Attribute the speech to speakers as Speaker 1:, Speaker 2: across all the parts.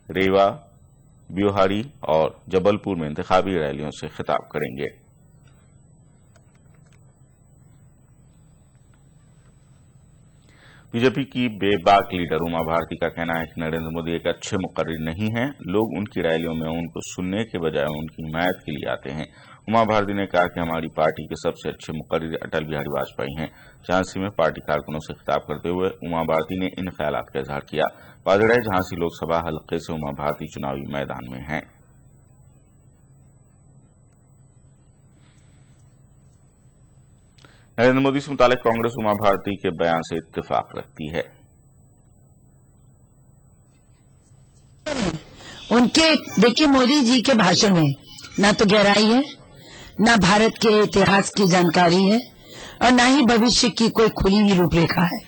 Speaker 1: ریوا، بیوہاری اور جبلپور میں انتخابی ریلیوں سے خطاب کریں گے۔ بی جے پی کی بے باک لیڈر اما بھارتی کا کہنا ہے کہ نریندر مودی ایک اچھے مقرر نہیں ہیں، لوگ ان کی ریلیوں میں ان کو سننے کے بجائے ان کی حمایت کے لیے آتے ہیں۔ اما بھارتی نے کہا کہ ہماری پارٹی کے سب سے اچھے مقرر اٹل بہاری واجپئی ہیں۔ جھانسی میں پارٹی کارکنوں سے خطاب کرتے ہوئے اما بھارتی نے ان خیالات کا اظہار کیا۔ واضح ہے جھانسی لوک سبھا حلقے سے اما بھارتی چناوی میدان میں ہیں۔ نریندر مودی سے متعلق کانگریس اما بھارتی کے بیان سے اتفاق رکھتی ہے۔
Speaker 2: ان کے دیکھیے مودی جی کے بھاشن میں نہ تو گہرائی ہے، نہ بھارت کے اتہاس کی جانکاری ہے، اور نہ ہی بھوشیہ کی کوئی کھلی ہوئی روپ ریکھا ہے۔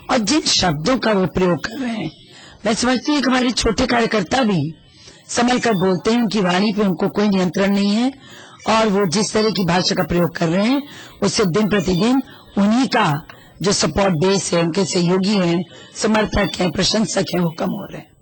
Speaker 2: اور جن شبدوں کا وہ پریوگ کر رہے ہیں، میں سمجھتی ہوں کہ ہمارے چھوٹے کاریہ بھی سنبھل کر بولتے ہیں، ان کی وانی پہ ان کو کوئی نینترن نہیں ہے، اور وہ جس طرح کی بھاشا کا پریوگ کر رہے ہیں اس سے دن پرتی دن انہی کا جو سپورٹ بیس ہے، ان کے سہیوگی ہیں، سمرتھک ہیں، پرشنسک ہیں، وہ کم ہو رہے ہیں۔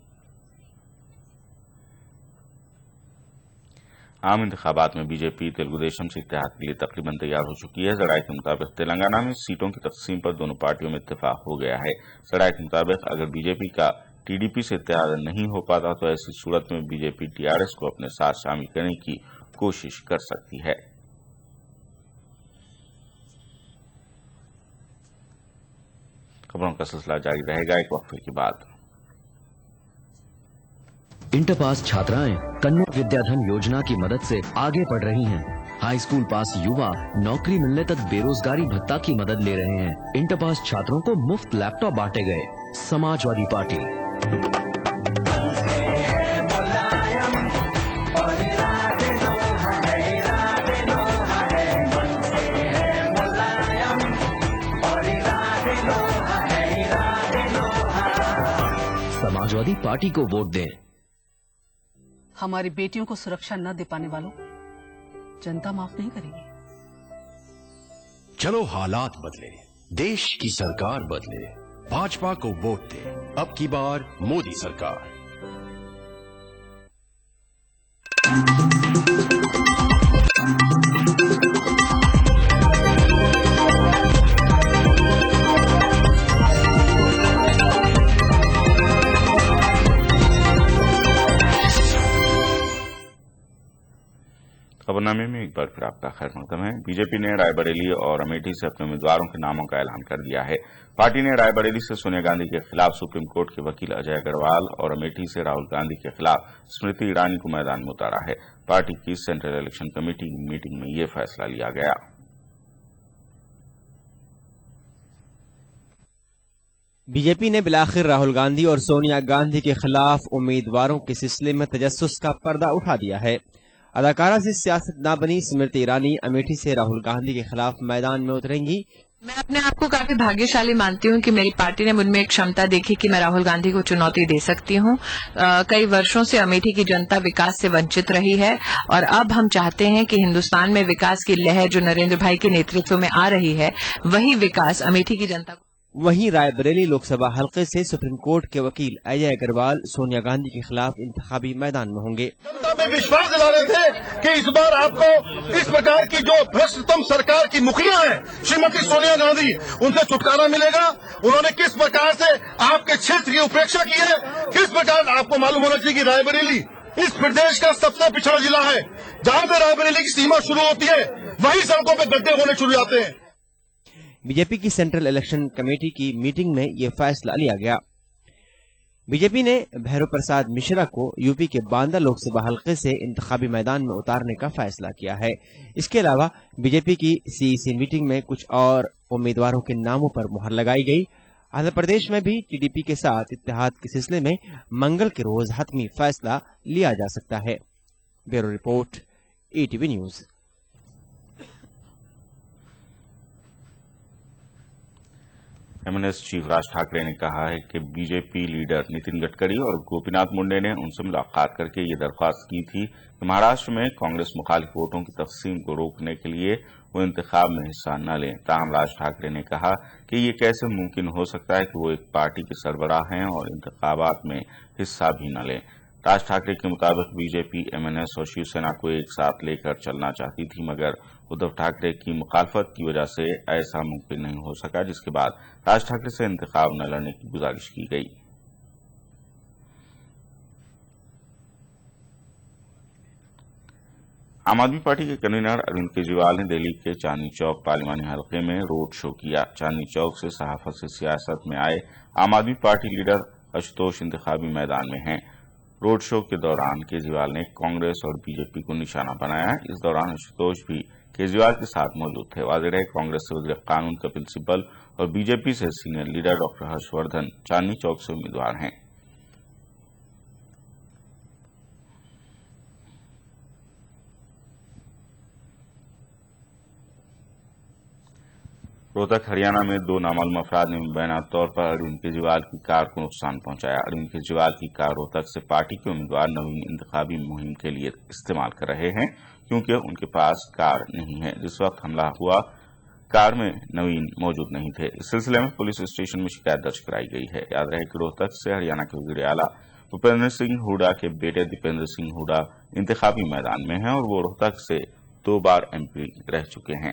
Speaker 1: عام انتخابات میں بی جے پی تلگو دیشم سے اتحاد کے لیے تقریباً تیار ہو چکی ہے۔ ذرائع کے مطابق تلنگانہ میں سیٹوں کی تقسیم پر دونوں پارٹیوں میں اتفاق ہو گیا ہے۔ ذرائع کے مطابق اگر بی جے پی کا ٹی ڈی پی سے اتحاد نہیں ہو پاتا تو ایسی صورت میں be J P T R S کو اپنے ساتھ شامل کرنے کی کوشش کر سکتی ہے۔ خبروں کا سلسلہ جاری رہے گا ایک وقفے کے بعد۔
Speaker 3: انٹر پاس چھاترائیں کنیا ودیا دھن یوجنا کی مدد سے آگے بڑھ رہی ہیں۔ ہائی اسکول پاس یووا نوکری ملنے تک بے روزگاری بھتہ کی مدد لے رہے ہیں۔ انٹر پاس چھاتروں کو مفت لیپ ٹاپ بانٹے گئے۔ سماجوادی پارٹی۔ سماجوادی پارٹی کو ووٹ دیں۔
Speaker 4: ہماری بیٹیوں کو سرکشا نہ دے پانے والوں جنتا معاف نہیں کرے گی۔
Speaker 5: چلو حالات بدلے، دیش کی سرکار بدلے، بھاجپا کو ووٹ دے، اب کی بار مودی سرکار۔
Speaker 1: خبرنامے میں ایک بار پھر آپ کا خیر مقدم ہے۔ بی جے پی نے رائے بریلی اور امیٹھی سے اپنے امیدواروں کے ناموں کا اعلان کر دیا ہے۔ پارٹی نے رائے بریلی سے سونیا گاندھی کے خلاف سپریم کورٹ کے وکیل اجے اگروال اور امیٹھی سے راہل گاندھی کے خلاف اسمرتی ایرانی کو میدان میں اتارا ہے۔ پارٹی کی سینٹرل الیکشن کمیٹی کی میٹنگ میں یہ فیصلہ لیا گیا۔
Speaker 6: بی جے پی نے بالآخر راہل گاندھی اور سونیا گاندھی کے خلاف امیدواروں کے سلسلے میں تجسس کا پردہ اٹھا دیا ہے۔ اداکارہ سے سیاست نہ بنی اسمرتی ایرانی امیٹھی سے راہل گاندھی کے خلاف میدان میں اتریں گی۔
Speaker 7: میں اپنے آپ کو کافی بھاگیشالی مانتی ہوں کہ میری پارٹی نے مجھ میں ایک क्षमता دیکھی کہ میں راہل گاندھی کو چنوتی دے سکتی ہوں۔ کئی برسوں سے امیٹھی کی جنتا وکاس سے ونچت رہی ہے، اور اب ہم چاہتے ہیں کہ ہندوستان میں وکاس کی لہر جو نریندر بھائی کے نیترتو میں آ رہی ہے، وہی وکاس امیٹھی کی جنتا کو۔
Speaker 6: وہیں رائے بریلی لوک سبھا حلقے سے سپریم کورٹ کے وکیل اجے اگروال سونیا گاندھی کے خلاف انتخابی میدان میں ہوں گے۔
Speaker 8: جنتا میں وشواس دلا رہے تھے کہ اس بار آپ کو اس پرکار کی جو بھرشٹتم سرکار کی مکھیا ہے شریمتی سونیا گاندھی، ان سے چھٹکارا ملے گا۔ انہوں نے کس پرکار سے آپ کے چھیتر کی اپیکشا کی ہے، کس پرکار آپ کو معلوم ہونا چاہیے کہ رائے بریلی اس پردیش کا سب سے پچھڑا ضلع ہے، جہاں پہ رائے بریلی کی سیما شروع ہوتی ہے وہی سڑکوں پہ گڈھے ہونے شروع ہوتے ہیں۔
Speaker 6: بی جے پی کی سینٹرل الیکشن کمیٹی کی میٹنگ میں یہ فیصلہ لیا گیا۔ بی جے پی نے بھیرو پرساد مشرا کو یو پی کے باندہ لوک سبھا حلقے سے انتخابی میدان میں اتارنے کا فیصلہ کیا ہے۔ اس کے علاوہ بی جے پی کی سی ای سی میٹنگ میں کچھ اور امیدواروں کے ناموں پر مہر لگائی گئی۔ آندھرا پردیش میں بھی ٹی ڈی پی کے ساتھ اتحاد کے سلسلے میں منگل کے روز حتمی فیصلہ لیا جا سکتا ہے۔ Bureau report E T V news.
Speaker 1: M N S chief Raj Thackeray نے کہا ہے کہ B J P leader Nitin Gadkari اور گوپی ناتھ منڈے نے ان سے ملاقات کر کے یہ درخواست کی تھی کہ مہاراشٹر میں کانگریس مخالف ووٹوں کی تقسیم کو روکنے کے لیے وہ انتخاب میں حصہ نہ لیں۔ تاہم راج ٹھاکرے نے کہا کہ یہ کیسے ممکن ہو سکتا ہے کہ وہ ایک پارٹی کے سربراہ ہیں اور انتخابات میں حصہ بھی نہ لیں۔ راج ٹھاکرے کے مطابق بی جے پی MNS اور شیو سینا کو ایک ساتھ لے کر چلنا چاہتی تھی، مگر ادھو ٹھاکرے کی مخالفت کی وجہ سے ایسا ممکن نہیں ہو سکا، جس کے بعد راج ٹھاکرے سے انتخاب نہ لڑنے کی گزارش کی گئی۔ عام آدمی پارٹی کے کنوینر اروند کیجریوال نے دہلی کے چاندنی چوک پارلیمانی حلقے میں روڈ شو کیا۔ چاندنی چوک سے صحافت سے سیاست میں آئے عام آدمی پارٹی لیڈر اشتوش انتخابی میدان میں ہیں۔ روڈ شو کے دوران کیجریوال نے کانگریس اور بی جے پی کو نشانہ بنایا۔ اس دوران اشتوش بھی کیجریوال کے ساتھ موجود تھے۔ واضح رہے کانگریس سے وزیر قانون کپل سبل اور بی جے پی سے senior leader doctor Harsh Vardhan Chandni Chowk سے امیدوار ہیں۔ روہتک ہریانہ میں 2 نامعلوم افراد نے مبینہ طور پر اروند کیجریوال کی کار کو نقصان پہنچایا۔ اروند کیجریوال کی کار روہتک سے پارٹی کے امیدوار نوین انتخابی مہم کے لیے استعمال کر رہے ہیں، کیونکہ ان کے پاس کار نہیں ہے۔ جس وقت حملہ ہوا کار میں نوین موجود نہیں تھے۔ اس سلسلے میں پولیس اسٹیشن میں شکایت درج کرائی گئی ہے۔ یاد رہے کہ روہتک سے ہریانہ کے وزیر اعلیٰ بھوپندر سنگھ ہوڈا کے بیٹے دیپندر سنگھ ہوڈا انتخابی میدان میں ہیں اور وہ روہتک سے 2 بار MP رہ چکے ہیں۔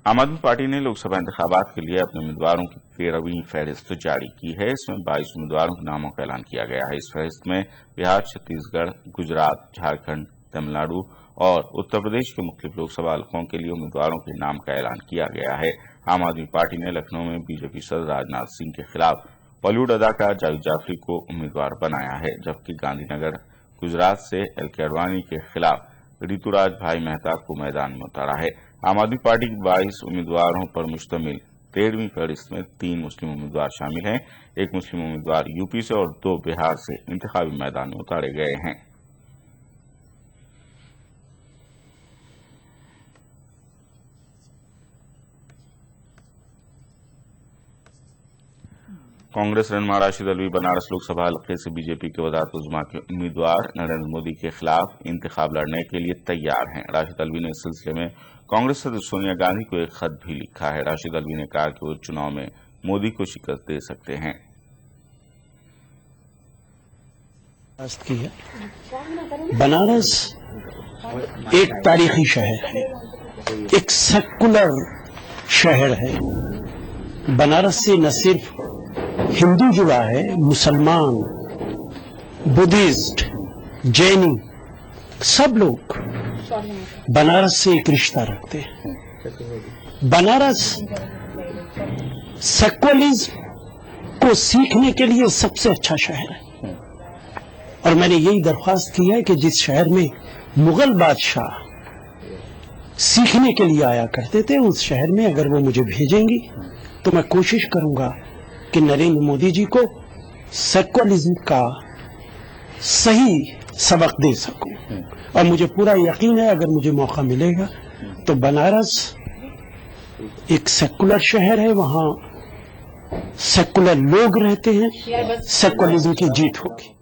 Speaker 1: عام آدمی پارٹی نے لوک سبھا انتخابات کے لیے اپنے امیدواروں کی 13ویں فہرست جاری کی ہے۔ اس میں 22 امیدواروں کے ناموں کا اعلان کیا گیا ہے۔ اس فہرست میں بہار، چھتیس گڑھ، گجرات، جھارکھنڈ، تمل ناڈو اور اتر پردیش کے مختلف لوک سبھا حلقوں کے لیے امیدواروں کے نام کا اعلان کیا گیا ہے۔ عام آدمی پارٹی نے لکھنؤ میں بی جے پی صدر راجناتھ سنگھ کے خلاف بالی ووڈ اداکار جاوید جعفری کو امیدوار بنایا ہے، جبکہ گاندھی نگر گجرات سے LK اڈوانی کے خلاف ریتو راج بھائی مہتا کو میدان میں اتارا ہے۔ عام آدمی پارٹی کے 22 امیدواروں پر مشتمل 13ویں فہرست میں 3 مسلم امیدوار شامل ہیں۔ 1 مسلم امیدوار UP سے اور 2 بہار سے انتخابی میدان میں اتارے گئے ہیں۔ کانگریس رہنما راشد الوی بنارس لوک سبھا حلقے سے بی جے پی کے وزارت عظمیٰ کے امیدوار نریندر مودی کے خلاف انتخاب لڑنے کے لیے تیار ہیں۔ راشد الوی نے اس سلسلے میں کانگریس صدر سونیا گاندھی کو ایک خط بھی لکھا ہے۔ راشد الوی نے کہا کہ وہ چناؤ میں مودی کو شکست دے سکتے ہیں۔
Speaker 9: بنارس ایک تاریخی شہر ہے، ایک سیکولر شہر ہے۔ بنارس سے نہ صرف ہندو جڑا ہے، مسلمان، بدھسٹ، جینی، سب لوگ بنارس سے ایک رشتہ رکھتے ہیں۔ بنارس سیکولرزم کو سیکھنے کے لیے سب سے اچھا شہر ہے، اور میں نے یہی درخواست کی ہے کہ جس شہر میں مغل بادشاہ سیکھنے کے لیے آیا کرتے تھے، اس شہر میں اگر وہ مجھے بھیجیں گی تو میں کوشش کروں گا کہ نریندر مودی جی کو سیکولرزم کا صحیح سبق دے سکوں، اور مجھے پورا یقین ہے اگر مجھے موقع ملے گا تو بنارس ایک سیکولر شہر ہے، وہاں سیکولر لوگ رہتے ہیں، سیکولرزم کی جیت ہوگی۔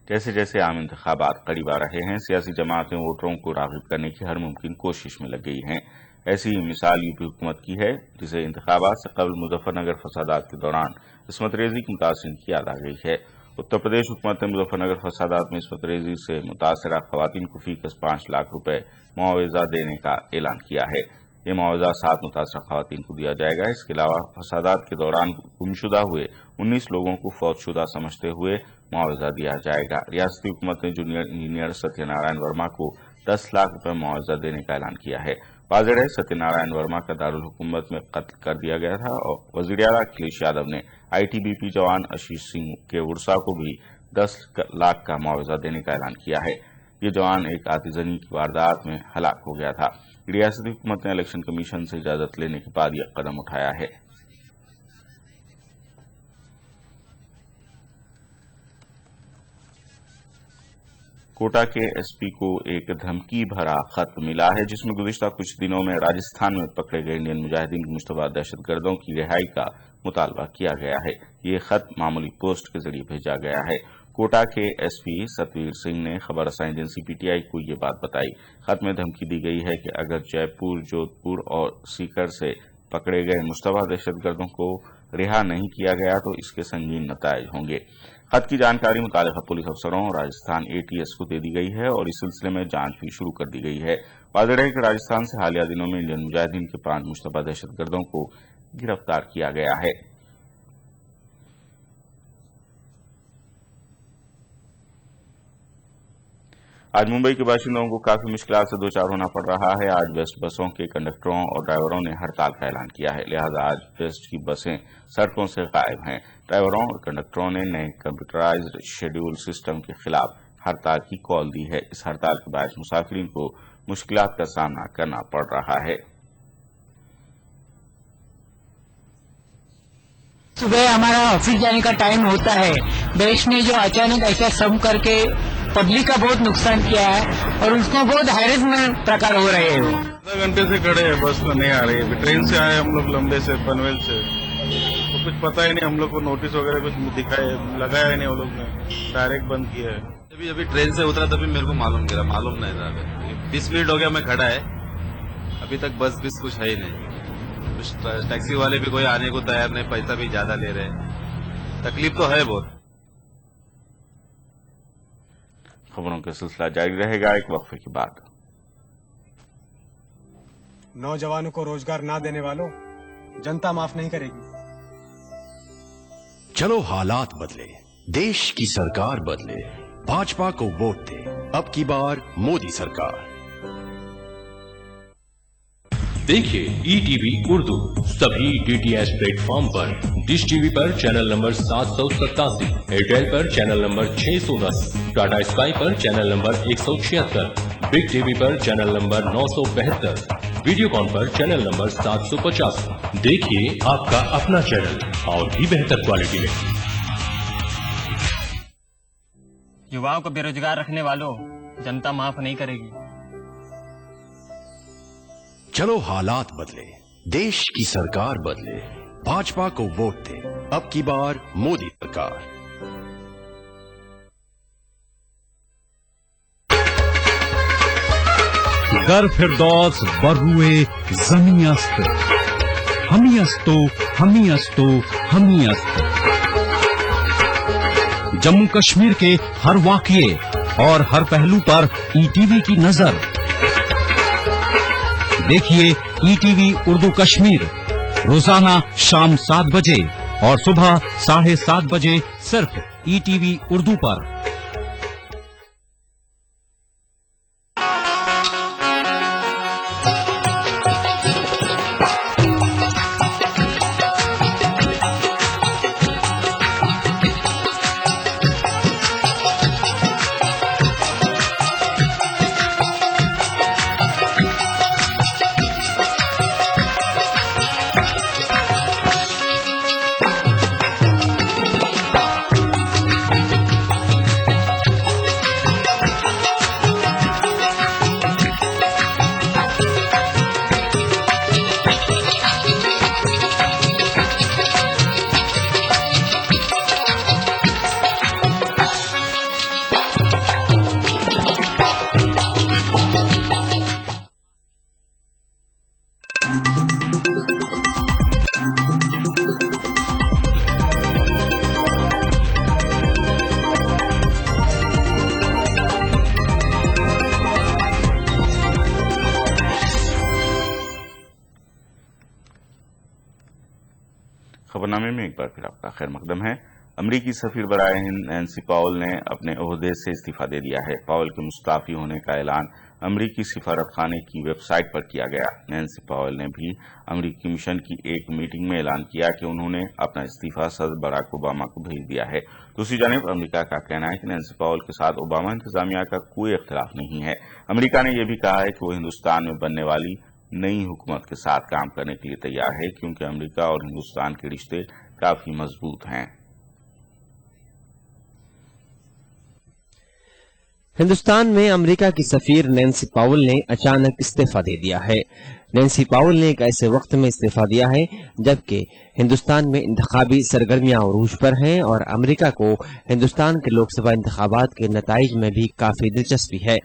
Speaker 1: جیسے جیسے عام انتخابات قریب آ رہے ہیں، سیاسی جماعتیں ووٹروں کو راغب کرنے کی ہر ممکن کوشش میں لگ گئی ہیں۔ ایسی ہی مثال UP حکومت کی ہے، جسے انتخابات سے قبل مظفر نگر فسادات کے دوران عصمت ریزی کی متاثرین کی یاد آ گئی ہے۔ اتر پردیش حکومت نے مظفر نگر فسادات میں عصمت ریزی سے متاثرہ خواتین کو فی کس 5 لاکھ روپے معاوضہ دینے کا اعلان کیا ہے۔ یہ معاوضہ 7 متاثرہ خواتین کو دیا جائے گا۔ اس کے علاوہ فسادات کے دوران گمشدہ ہوئے 19 لوگوں کو فوت شدہ سمجھتے ہوئے معاوضہ دیا جائے گا۔ ریاستی حکومت نے جونیئر انجینئر ستیہ نارائن ورما کو 10 لاکھ روپے معاوضہ دینے کا اعلان کیا ہے۔ واضح ہے ستیہ نارائن ورما کا دارالحکومت میں قتل کر دیا گیا تھا، اور وزیر اعلیٰ اکھلیش یادو نے ITBP جوان آشیش سنگھ کے ورثاء کو بھی 10 لاکھ کا معاوضہ دینے کا اعلان کیا ہے۔ یہ جوان ایک آتشزنی کی واردات میں ہلاک ہو گیا تھا۔ ریاستی حکومت نے الیکشن کمیشن سے اجازت لینے کے بعد یہ قدم اٹھایا ہے۔ کوٹا کے SP کو ایک دھمکی بھرا خط ملا ہے، جس میں گزشتہ کچھ دنوں میں راجستھان میں پکڑے گئے انڈین مجاہدین کی مشتبہ دہشت گردوں کی رہائی کا مطالبہ کیا گیا ہے۔ یہ خط معمولی پوسٹ کے ذریعے بھیجا گیا ہے۔ कोटा के एसपी सतवीर सिंह ने खबर रसाई एजेंसी पीटीआई को ये बात बताई। खत में धमकी दी गई है कि अगर जयपुर, जोधपुर और सीकर से पकड़े गए मुश्तबा दहशतगर्दों को रिहा नहीं किया गया तो इसके संगीन नतायज होंगे। खत की जानकारी मुतालिका पुलिस अफसरों और राजस्थान एटीएस को दे दी गई है और इस सिलसिले में जांच भी शुरू कर दी गई है। वाज़ेह है कि राजस्थान से हालिया दिनों में इंडियन मुजाहिदीन के 5 मुश्तबा दहशतगर्दों को गिरफ्तार किया गया है। आज मुंबई के बाशिंदों को काफी मुश्किलात से दो चार होना पड़ रहा है। आज बेस्ट बसों के कंडक्टरों और ड्राइवरों ने हड़ताल का ऐलान किया है, लिहाजा आज बेस्ट की बसें सड़कों से गायब हैं। ड्राइवरों और कंडक्टरों ने नए कंप्यूटराइज्ड शेड्यूल सिस्टम के खिलाफ हड़ताल की कॉल दी है। इस हड़ताल के बायस मुसाफिरीन को मुश्किलात का सामना करना पड़ रहा है।
Speaker 2: सुबह हमारा ऑफिस जाने का टाइम होता है, बेस्ट ने जो अचानक ऐसा सम करके पब्लिक का बहुत नुकसान किया है और उसको बहुत हैरेसमेंट प्रकार हो रहे हैं।
Speaker 8: आधा घंटे से खड़े हैं, बस में नहीं आ रही है। ट्रेन से आए हम लोग लंबे से पनवेल से, तो कुछ पता ही नहीं हम लोग को, नोटिस वगैरह कुछ दिखाए लगाया ही नहीं, वो लोग ने डायरेक्ट बंद किया है।
Speaker 10: अभी ट्रेन से उतरा तभी मेरे को मालूम नहीं था। 20 मिनट हो गया मैं खड़ा है, अभी तक बस कुछ है ही नहीं। टैक्सी वाले भी कोई आने को तैयार नहीं, पैसा भी ज्यादा ले रहे हैं। तकलीफ तो है बहुत।
Speaker 1: खबरों का सिलसिला जारी रहेगा एक वक्फे के बाद।
Speaker 11: नौजवानों को रोजगार ना देने वालों, जनता माफ नहीं करेगी।
Speaker 5: चलो हालात बदले, देश की सरकार बदले, भाजपा को वोट दे, अब की बार मोदी सरकार।
Speaker 12: देखिए ईटीवी उर्दू सभी डीटीएच प्लेटफॉर्म पर, डिश टीवी पर चैनल नंबर 787, एयरटेल पर चैनल नंबर 610, टाटा स्काई पर चैनल नंबर 176, बिग टीवी पर चैनल नंबर 972, वीडियोकॉन पर चैनल नंबर 750। देखिए आपका अपना चैनल और भी बेहतर क्वालिटी में।
Speaker 13: युवाओं को बेरोजगार रखने वालों, जनता माफ नहीं करेगी।
Speaker 5: चलो हालात बदले, देश की सरकार बदले, भाजपा को वोट दे, अब की बार मोदी सरकार।
Speaker 14: गर फिरदौस बरुए जमी अस्त, हमी अस्तो हमी अस्तो हमी अस्त। जम्मू कश्मीर के हर वाकये और हर पहलू पर ईटीवी की नजर। देखिए ईटीवी उर्दू कश्मीर रोजाना शाम 7 बजे और सुबह 7:30 बजे सिर्फ ईटीवी उर्दू पर।
Speaker 1: खबरनामे में एक बार फिर आपका खैर मकदम है। अमरीकी सफीर बराए हिंद नैन्सी पावेल ने अपने ओहदे से इस्तीफा दे दिया है। पावेल के मुस्ताफी होने का ऐलान अमरीकी सिफारतखाने की वेबसाइट पर किया गया। नैन्सी पावेल ने भी अमरीकी मिशन की एक मीटिंग में ऐलान किया कि उन्होंने अपना इस्तीफा सदर बराक ओबामा को भेज दिया है। दूसरी जानिब अमरीका का कहना है कि नैन्सी पावेल के साथ ओबामा इंतजामिया का कोई इख्तिलाफ नहीं है। अमरीका ने यह भी कहा है कि वो हिंदुस्तान में बनने वाली नई हुकूमत के साथ काम करने के लिए तैयार है, क्योंकि अमेरिका और हिंदुस्तान के रिश्ते काफी मजबूत हैं।
Speaker 6: हिंदुस्तान में अमेरिका की सफीर नैन्सी पावेल ने अचानक इस्तीफा दे दिया है। नैन्सी पावेल ने एक ऐसे वक्त में इस्तीफा दिया है जबकि हिंदुस्तान में इंतखाबी सरगर्मियां अरूज पर हैं और अमेरिका को हिंदुस्तान के लोकसभा इंतखाबात के नताइज में भी काफी दिलचस्पी है।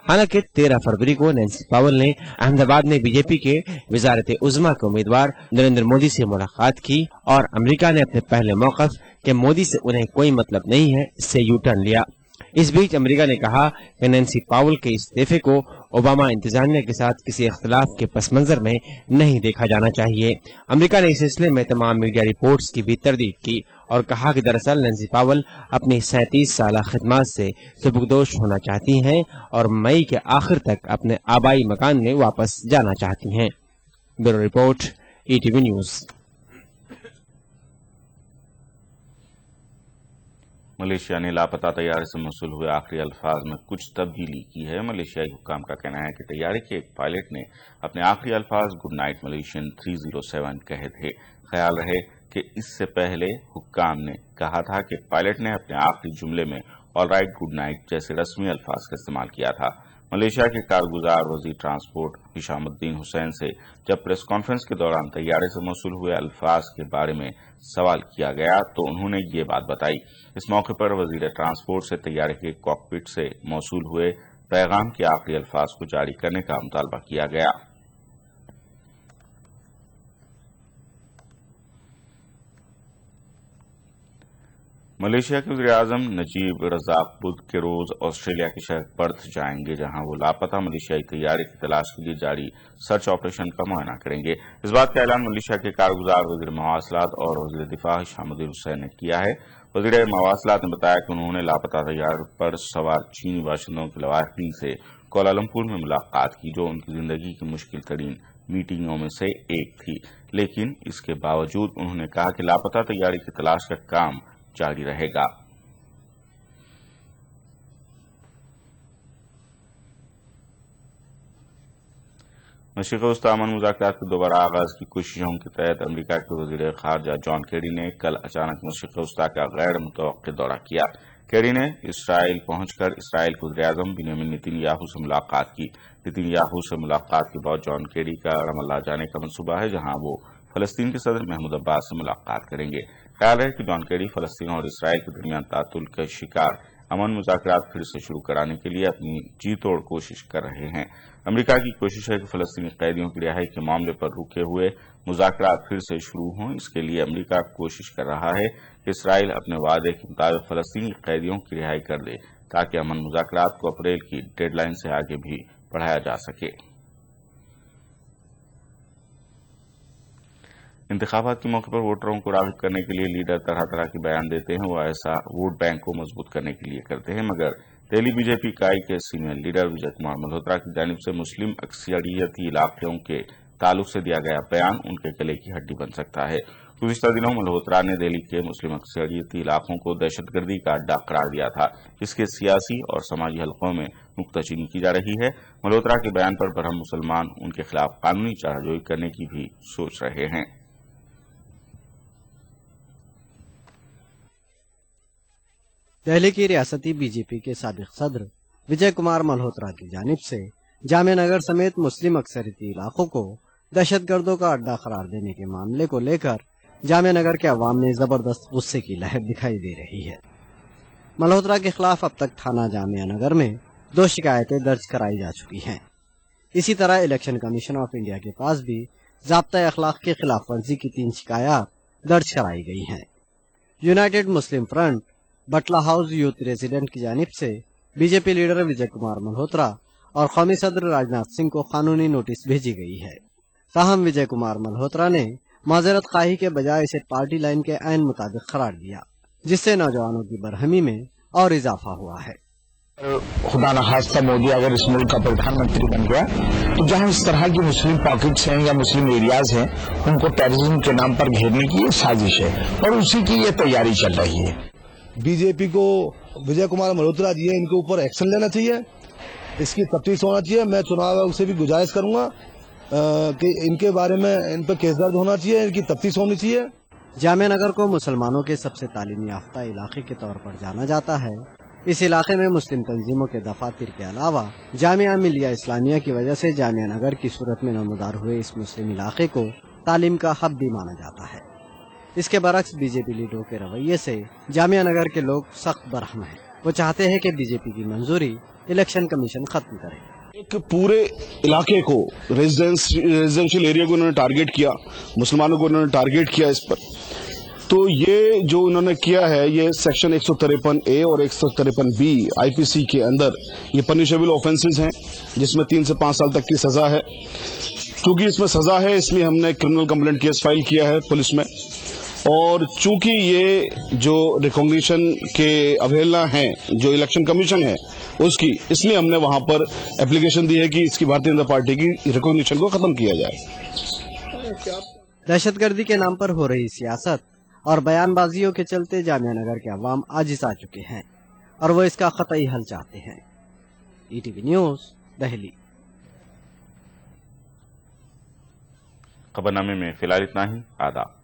Speaker 6: हालांकि 13 फरवरी को नैन्सी पावेल ने अहमदाबाद में बीजेपी के वजारत उज़्मा के उम्मीदवार नरेंद्र मोदी से मुलाकात की और अमेरिका ने अपने पहले मौक़िफ़ कि मोदी से उन्हें कोई मतलब नहीं है से यू टर्न लिया। इस बीच अमेरिका ने कहा कि नैन्सी पावेल के इस्तीफे को ओबामा इंतजामिया के साथ किसी इख्तिलाफ के पस मंजर में नहीं देखा जाना चाहिए। अमेरिका ने इस सिलसिले में तमाम मीडिया रिपोर्ट्स की भी तरदीद की और कहा कि दरअसल नैन्सी पावेल अपनी 37 साल खिदमत से सुबुकदोश होना चाहती हैं और मई के आखिर तक अपने आबाई मकान में वापस जाना चाहती हैं। Bureau report, ETV news.
Speaker 1: Malaysia ने लापता तैयारे से मौसूल हुए आखिरी अल्फाज में कुछ तब्दीली की है। मलेशियाई हुक्काम का कहना है कि तैयारे के एक पायलट ने अपने आखिरी अल्फाज गुड नाइट मलेशियन 307 कहे थे। ख्याल रहे कि इससे पहले हुक्काम ने कहा था कि पायलट ने अपने आखिरी जुमले में ऑल राइट गुड नाइट जैसे रस्मी अल्फाज का इस्तेमाल किया था। मलेशिया के कारगुजार वजीर ट्रांसपोर्ट हिशामुद्दीन हुसैन से जब प्रेस कॉन्फ्रेंस के दौरान तैयारे से मौसूल हुए अल्फाज के बारे में सवाल किया गया तो उन्होंने ये बात बताई। इस मौके पर वजीर ट्रांसपोर्ट से तैयारे के कॉकपिट से मौसूल हुए पैगाम के आखिरी अल्फाज को जारी करने का मुतालबा किया गया। मलेशिया के वज़ीर-ए-आज़म नजीब रज़ाक बुध के रोज ऑस्ट्रेलिया के शहर पर्थ जाएंगे, जहां वो लापता मलेशियाई तैयारे की तलाश के लिए जारी सर्च ऑपरेशन का मुआयना करेंगे। इस बात का ऐलान मलेशिया के कारगुजार वज़ीर मवासलात और वज़ीर दिफा हिशामुद्दीन हुसैन ने किया है। वज़ीर मवासलात ने बताया कि उन्होंने लापता तैयार पर सवार चीनी बाशिंदों के लवाहिकीन से कोलालमपुर में मुलाकात की, जो उनकी जिंदगी की मुश्किल तरीन मीटिंगों में से एक थी। लेकिन इसके बावजूद उन्होंने कहा कि लापता तैयारी की तलाश का काम जारी रहेगा। मशरिक़ वस्ता अमन मुज़ाकरात के दोबारा आगाज की कोशिशों के तहत अमेरिका के वज़ीर ख़ारजा जॉन केरी ने कल अचानक मशरिक़ वस्ता का गैर मुतवक्किल दौरा किया। केरी ने इसराइल पहुंचकर इसराइल के वज़ीर-ए-आज़म बिन्यामिन नेतन्याहू से मुलाकात की। नेतन्याहू से मुलाकात के बाद जॉन केरी का रमल्ला जाने का मंसूबा है, जहां वो फलस्तीन के सदर महमूद अब्बास से मुलाकात करेंगे। ख्याल है कि जॉन केरी फलस्तीन और इसराइल के दरमियान तातुल के शिकार अमन मुज़ाकरात फिर से शुरू कराने के लिए अपनी जी तोड़ कोशिश कर रहे हैं। अमेरिका की कोशिश है कि फलस्तीनी कैदियों की रिहाई के मामले पर रुके हुए मुज़ाकरात फिर से शुरू हों। इसके लिए अमेरिका कोशिश कर रहा है कि इसराइल अपने वादे के मुताबिक फलस्तीनी कैदियों की रिहाई कर दे, ताकि अमन मुज़ाकरात को अप्रैल की डेडलाइन से आगे भी बढ़ाया जा सके। इंतखाबात के मौके पर वोटरों को राग़िब करने के लिए लीडर तरह तरह के बयान देते हैं। वो ऐसा वोट बैंक को मजबूत करने के लिए करते हैं, मगर दिल्ली बीजेपी इकाई के सीनियर लीडर विजय कुमार मल्होत्रा की जानिब से मुस्लिम अक्सरियती इलाकों के ताल्लुक से दिया गया बयान उनके गले की हड्डी बन सकता है। गुज़िश्ता दिनों मल्होत्रा ने दिल्ली के मुस्लिम अक्सरियती इलाकों को दहशतगर्दी का अड्डा करार दिया था, जिसके सियासी और समाजी हलकों में नुक्ताचीनी की जा रही है। मल्होत्रा के बयान पर बरहम मुसलमान उनके खिलाफ कानूनी चाराजोई करने की भी सोच रहे हैं।
Speaker 15: दिल्ली की रियासती बीजेपी के साबिक सदर विजय कुमार मल्होत्रा की जानिब से जामिया नगर समेत मुस्लिम अक्सरियती इलाकों को दहशतगर्दों का अड्डा करार देने के मामले को लेकर जामिया नगर के अवाम में जबरदस्त गुस्से की लहर दिखाई दे रही है। मल्होत्रा के खिलाफ अब तक थाना जामिया नगर में 2 शिकायतें दर्ज कराई जा चुकी हैं। इसी तरह इलेक्शन कमीशन ऑफ इंडिया के पास भी ज़ाब्ता अखलाक की खिलाफ वर्जी की 3 शिकायत दर्ज कराई गई हैं। यूनाइटेड मुस्लिम फ्रंट बटला हाउस यूथ रेजिडेंट की जानिब से बीजेपी लीडर विजय कुमार मल्होत्रा और कौमी सदर राजनाथ सिंह को कानूनी नोटिस भेजी गई है। ताहम विजय कुमार मल्होत्रा ने माजरत खाही के बजाय इसे पार्टी लाइन के ऐन मुताबिक करार दिया, जिससे नौजवानों की बरहमी में और इजाफा हुआ है।
Speaker 16: खुदा न खास्ता मोदी अगर इस मुल्क का प्रधानमंत्री बन गया तो जहां इस तरह की मुस्लिम पॉकेट्स हैं या मुस्लिम एरियाज हैं, उनको टेररिज्म के नाम पर घेरने की ये साजिश है और उसी की ये तैयारी चल रही है।
Speaker 17: बीजेपी को विजय कुमार मल्होत्रा जी है, इनके ऊपर एक्शन लेना चाहिए, इसकी तफ्तीश होना चाहिए। मैं चुनाव आयोग से भी गुजारिश करूंगा कि इनके बारे में इन पर केस दर्ज होना चाहिए, इनकी तफ्तीश होनी चाहिए।
Speaker 15: जामिया नगर को मुसलमानों के सबसे तालीम याफ्ता इलाके के तौर पर जाना जाता है اس علاقے میں مسلم تنظیموں کے دفاتر کے علاوہ جامعہ ملیہ اسلامیہ کی وجہ سے جامعہ نگر کی صورت میں نمودار ہوئے اس مسلم علاقے کو تعلیم کا ہب بھی مانا جاتا ہے۔ اس کے برعکس بی جے پی لیڈروں کے رویے سے جامعہ نگر کے لوگ سخت برہم ہیں۔ وہ چاہتے ہیں کہ بی جے پی کی منظوری الیکشن کمیشن ختم کرے۔
Speaker 18: ایک پورے علاقے کو ریزیڈینشیل ایریا کو انہوں نے ٹارگیٹ کیا، مسلمانوں کو انہوں نے ٹارگیٹ کیا اس پر، تو یہ جو انہوں نے کیا ہے یہ سیکشن 153A اور 153B آئی پی سی کے اندر یہ پنشیبل آفینسز ہیں، جس میں 3 سے 5 سال تک کی سزا ہے۔ چونکہ اس میں سزا ہے اس لیے ہم نے کرمنل کمپلینٹ کیس فائل کیا ہے پولیس میں، اور چونکہ یہ جو ریکگنیشن کے اوہیلنا ہیں جو الیکشن کمیشن ہے اس کی، اس لیے ہم نے وہاں پر اپلیکیشن دی ہے کہ اس کی بھارتیہ جنتا پارٹی کی ریکگنیشن کو ختم کیا جائے۔
Speaker 15: دہشت گردی کے نام پر ہو رہی سیاست اور بیان بازیوں کے چلتے جامعہ نگر کے عوام عاجز آ چکے ہیں اور وہ اس کا قطعی حل چاہتے ہیں۔ E T V news, Delhi.
Speaker 1: خبرنامے میں فی الحال اتنا ہی۔ آداب۔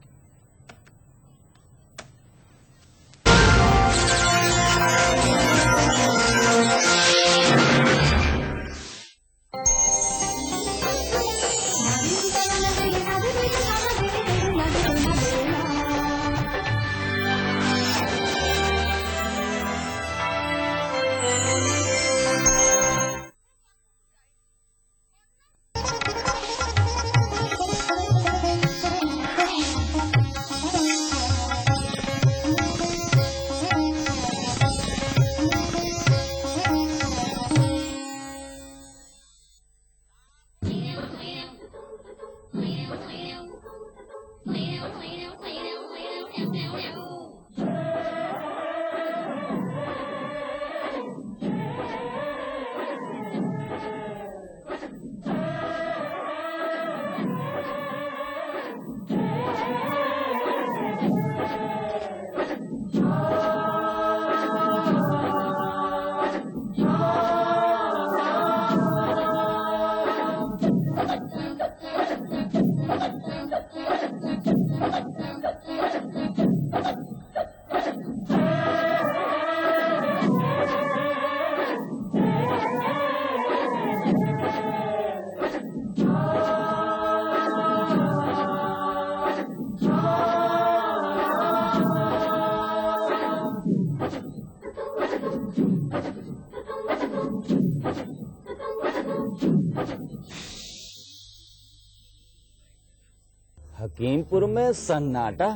Speaker 19: حکیم پور میں سناٹا؟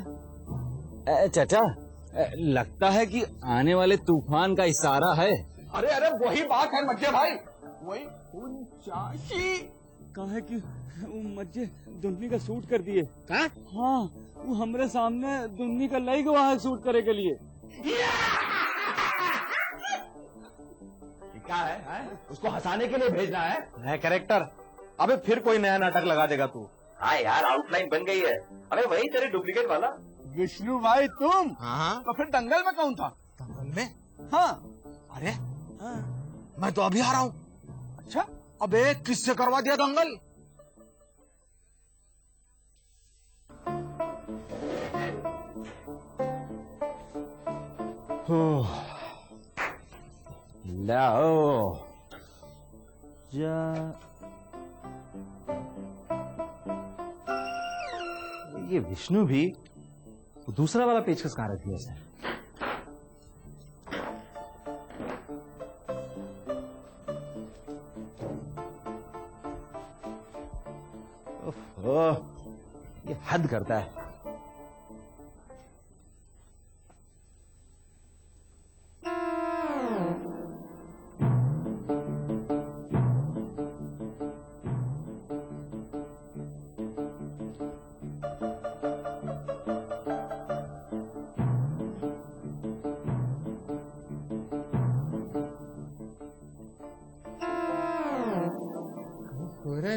Speaker 19: چچا لگتا ہے کہ آنے والے طوفان کا اشارہ ہے۔
Speaker 8: ارے وہی بات ہے مجھے بھائی، وہی چاشی
Speaker 20: کہا کہ وہ مجھے دنی کا سوٹ کر دیے۔ ہاں وہ ہمارے سامنے دنی کا لائی گوا ہے سوٹ کرے کے لیے۔
Speaker 21: کیا ہے اس کو ہنسانے کے لیے بھیجنا ہے کریکٹر؟ ابے پھر کوئی نیا ناٹک لگا دے گا تو۔
Speaker 22: ہاں یار آؤٹ لائن بن گئی ہے۔ ارے وہی تیرے ڈپلیکیٹ والا
Speaker 8: وشنو بھائی تم؟ تو پھر دنگل میں کون تھا؟
Speaker 21: دنگل میں؟
Speaker 8: ہاں۔
Speaker 21: ارے میں تو ابھی آ رہا ہوں۔
Speaker 8: اچھا ابے کس سے کروا دیا دنگل؟
Speaker 21: لاؤ یہ وشنو بھی دوسرا والا پیچکس کہاں رکھ دیا اسے؟ یہ حد کرتا ہے۔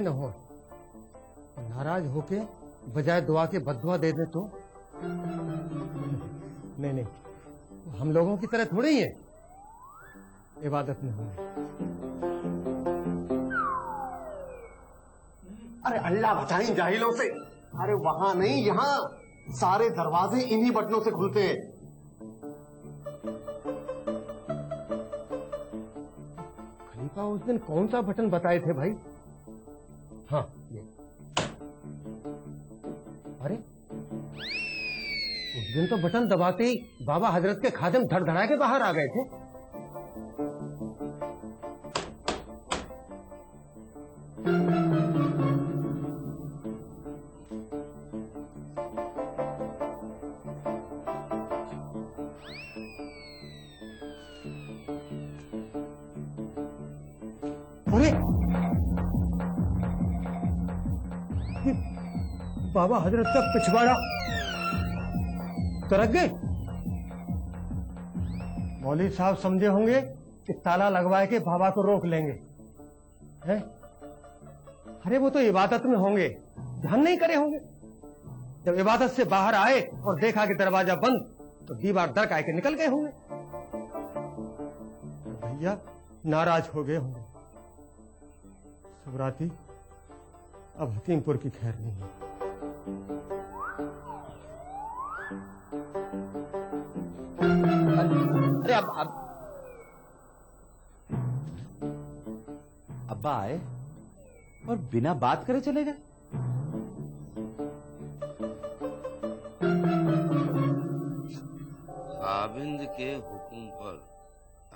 Speaker 23: نہ ہو ناراض ہو کے بجائے دعا کے بد دعا دے دے تو نہیں ہم لوگوں کی طرح تھوڑی ہے عبادت میں ہوئے۔
Speaker 21: ارے اللہ بچائیں جاہلوں سے۔
Speaker 23: ارے وہاں نہیں یہاں سارے دروازے انہی بٹنوں سے کھلتے ہیں۔ दीपा उस दिन कौन सा बटन बताए थे भाई? हाँ ये। अरे उस दिन तो बटन दबाते ही बाबा हजरत के खादिम धड़धड़ा के बाहर आ गए थे। अरे बाबा हजरत का पिछवाड़ा तरक गए। मौलवी साहब समझे होंगे कि ताला लगवाए के बाबा को रोक लेंगे, हैं? अरे वो तो इबादत में होंगे, ध्यान नहीं करे होंगे। जब इबादत से बाहर आए और देखा कि दरवाजा बंद तो दीवार दर के निकल गए होंगे। भैया नाराज हो गए होंगे। सबराती अब हकीमपुर की खैर नहीं है।
Speaker 19: अरे अब अब्बा आए और बिना बात करे चले गए।
Speaker 3: खाविंद के हुक्म पर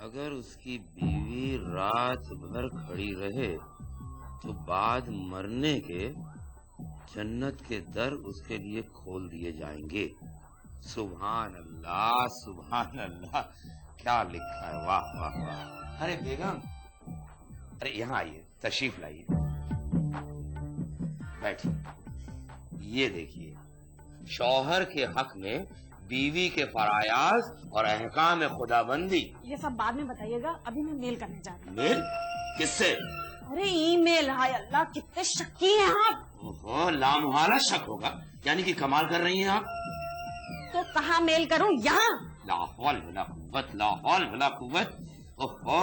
Speaker 3: अगर उसकी बीवी रात भर खड़ी रहे तो बाद मरने के जन्नत के दर उसके लिए खोल दिए जाएंगे। सुभान अल्लाह सुभान अल्लाह, क्या लिखा है, वाह वाह वाह। अरे बेगम, अरे यहाँ आइए, तशरीफ लाइए, बैठिए। ये देखिए, शौहर के हक में बीवी के फरायाज और अहकाम खुदाबंदी।
Speaker 4: ये सब बाद में बताइएगा, अभी मैं मेल करने जा रही हूँ।
Speaker 3: मेल? किससे?
Speaker 4: अरे ईमेल। हाय अल्लाह, कितने शक्की हैं आप।
Speaker 3: ओहो, लामुहाला शक होगा, यानी कि कमाल कर रही हैं आप।
Speaker 4: तो कहाँ मेल करूं? यहाँ?
Speaker 3: ला हौल वला कुव्वत, ला हौल वला कुव्वत। ओहो,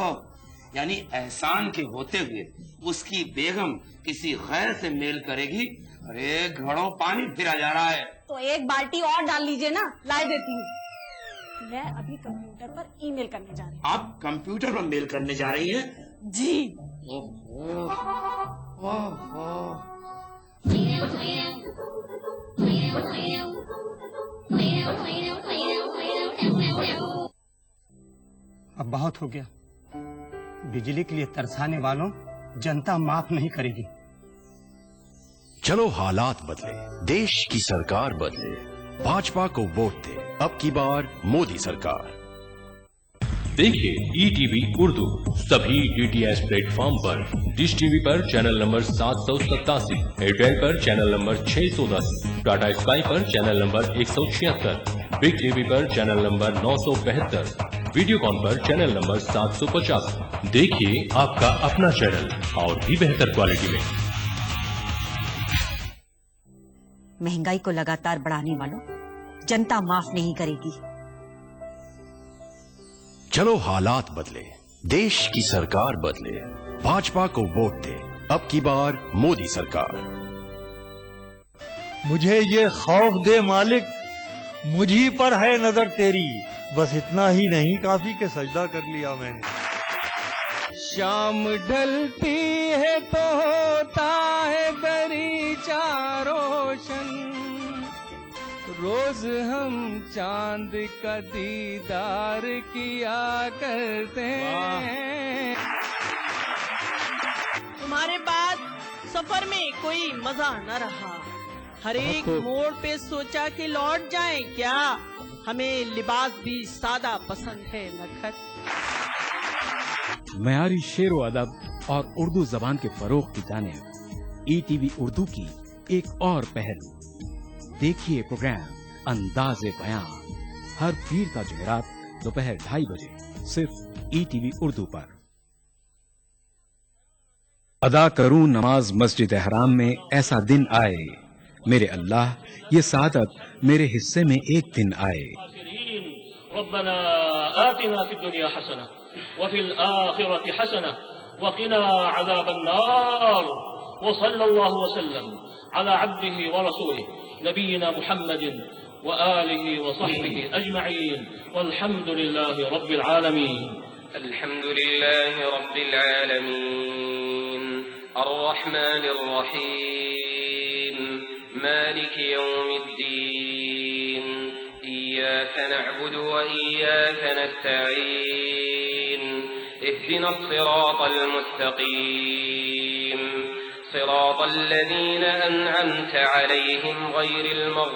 Speaker 3: यानी एहसान के होते हुए उसकी बेगम किसी गैर से मेल करेगी। अरे घड़ों पानी फिरा जा रहा है।
Speaker 4: तो एक बाल्टी और डाल लीजिए ना, लाई देती हूँ। मैं अभी कंप्यूटर पर ईमेल करने जा रही हूँ।
Speaker 3: आप कंप्यूटर पर मेल करने जा रही हैं?
Speaker 4: जी।
Speaker 3: ओहो, ओहो।
Speaker 23: अब बहुत हो गया। बिजली के लिए तरसाने वालों जनता माफ नहीं करेगी।
Speaker 5: चलो हालात बदले, देश की सरकार बदले, भाजपा को वोट दे, अब की बार मोदी सरकार।
Speaker 12: देखिए ETV उर्दू सभी DTH प्लेटफॉर्म पर, डिश टीवी पर चैनल नंबर 787, एयरटेल पर चैनल नंबर 610, टाटा स्काई पर चैनल नंबर 176, बिग टीवी पर चैनल नंबर 972, वीडियोकॉन पर चैनल नंबर 750। देखिए आपका अपना चैनल और भी बेहतर क्वालिटी में।
Speaker 7: महंगाई को लगातार बढ़ाने वालों जनता माफ नहीं करेगी।
Speaker 5: चलो हालात बदले, देश की सरकार बदले, भाजपा को वोट दे, अब की बार मोदी सरकार।
Speaker 24: मुझे ये खौफ दे मालिक, मुझी पर है नजर तेरी, बस इतना ही नहीं काफी के सजदा कर लिया मैंने।
Speaker 20: शाम ढलती है तो होता है दरीचा रोशन, रोज हम चांद का दीदार किया करते हैं।
Speaker 25: तुम्हारे बाद सफर में कोई मजा न रहा, हर एक मोड़ पे सोचा कि लौट जाएं क्या, हमें लिबास भी सादा पसंद है नखत।
Speaker 26: मयारी शेरो अदब और उर्दू जबान के फरोग की जानिब ETV उर्दू की एक और पहल। देखिए प्रोग्राम अंदाज़े बयां हर पीर का जुमेरात दोपहर 2:30 बजे सिर्फ ETV उर्दू पर। अदा करूं नमाज मस्जिद एहराम में ऐसा दिन आए, मेरे अल्लाह ये सादत मेरे हिस्से में एक दिन आए।
Speaker 27: रब्बना आतिना फिद दुनिया हसना व फिल आखिरति हसना व क़िना अज़ाबन नार व सल्लल्लाहु वसल्लम अला अब्दिही व रसूलिही नबीना मुहम्मदिन व आलिही व सहबिही अजमईन वल्हम्दुलिल्लाहि रब्बिल आलमीन।
Speaker 2: الحمد لله رب العالمين الرحمن الرحيم مالك يوم الدين إياك نعبد وإياك نستعين اهدنا الصراط المستقيم صراط الذين أنعمت عليهم غير المغضوب